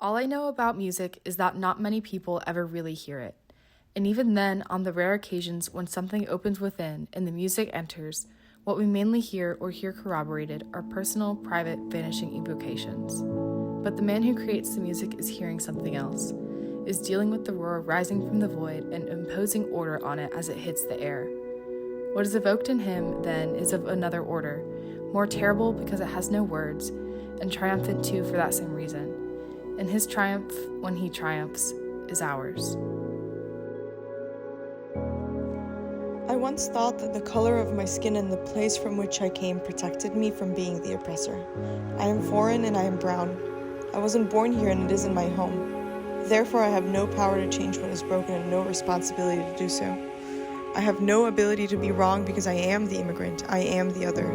All I know about music is that not many people ever really hear it. And even then, on the rare occasions when something opens within and the music enters, what we mainly hear or hear corroborated are personal, private, vanishing evocations. But the man who creates the music is hearing something else, is dealing with the roar rising from the void and imposing order on it as it hits the air. What is evoked in him, then, is of another order, more terrible because it has no words, and triumphant too for that same reason. And his triumph, when he triumphs, is ours. I once thought that the color of my skin and the place from which I came protected me from being the oppressor. I am foreign and I am brown. I wasn't born here and it isn't my home. Therefore, I have no power to change what is broken and no responsibility to do so. I have no ability to be wrong because I am the immigrant. I am the other.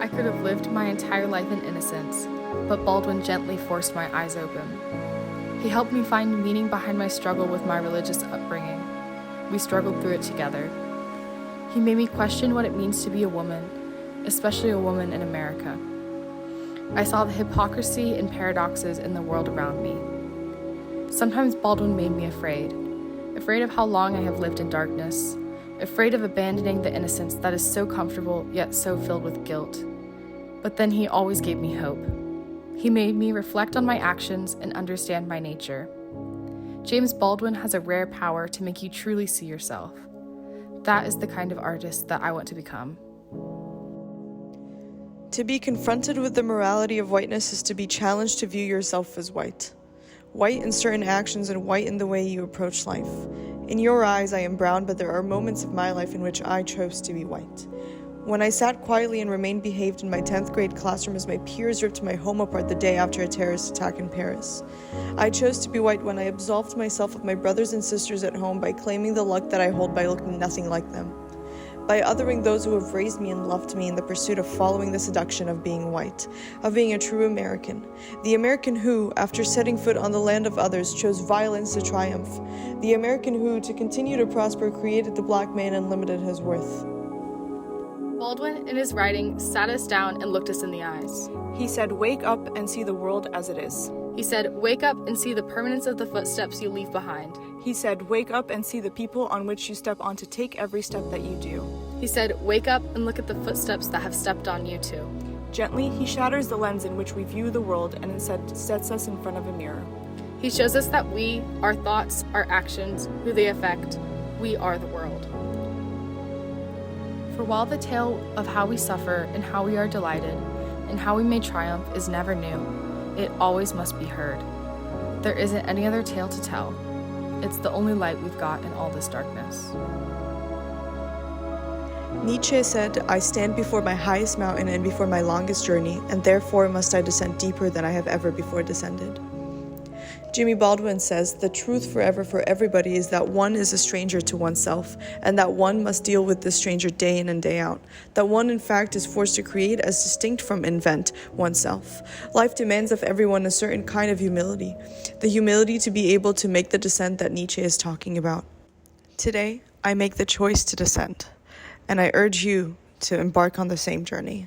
I could have lived my entire life in innocence, but Baldwin gently forced my eyes open. He helped me find meaning behind my struggle with my religious upbringing. We struggled through it together. He made me question what it means to be a woman, especially a woman in America. I saw the hypocrisy and paradoxes in the world around me. Sometimes Baldwin made me afraid of how long I have lived in darkness, afraid of abandoning the innocence that is so comfortable yet so filled with guilt. But then he always gave me hope. He made me reflect on my actions and understand my nature. James Baldwin has a rare power to make you truly see yourself. That is the kind of artist that I want to become. To be confronted with the morality of whiteness is to be challenged to view yourself as white. White in certain actions and white in the way you approach life. In your eyes, I am brown, but there are moments of my life in which I chose to be white. When I sat quietly and remained behaved in my 10th grade classroom as my peers ripped my home apart the day after a terrorist attack in Paris. I chose to be white when I absolved myself of my brothers and sisters at home by claiming the luck that I hold by looking nothing like them. By othering those who have raised me and loved me in the pursuit of following the seduction of being white, of being a true American. The American who, after setting foot on the land of others, chose violence to triumph. The American who, to continue to prosper, created the black man and limited his worth. Baldwin, in his writing, sat us down and looked us in the eyes. He said, "Wake up and see the world as it is." He said, "Wake up and see the permanence of the footsteps you leave behind." He said, "Wake up and see the people on which you step on to take every step that you do." He said, "Wake up and look at the footsteps that have stepped on you too." Gently, he shatters the lens in which we view the world and instead sets us in front of a mirror. He shows us that we, our thoughts, our actions, who they affect, we are the world. For while the tale of how we suffer and how we are delighted and how we may triumph is never new, it always must be heard. There isn't any other tale to tell. It's the only light we've got in all this darkness. Nietzsche said, "I stand before my highest mountain and before my longest journey, and therefore must I descend deeper than I have ever before descended." Jimmy Baldwin says, "The truth forever for everybody is that one is a stranger to oneself, and that one must deal with this stranger day in and day out. That one, in fact, is forced to create as distinct from invent oneself. Life demands of everyone a certain kind of humility, the humility to be able to make the descent that Nietzsche is talking about. Today, I make the choice to descend, and I urge you to embark on the same journey."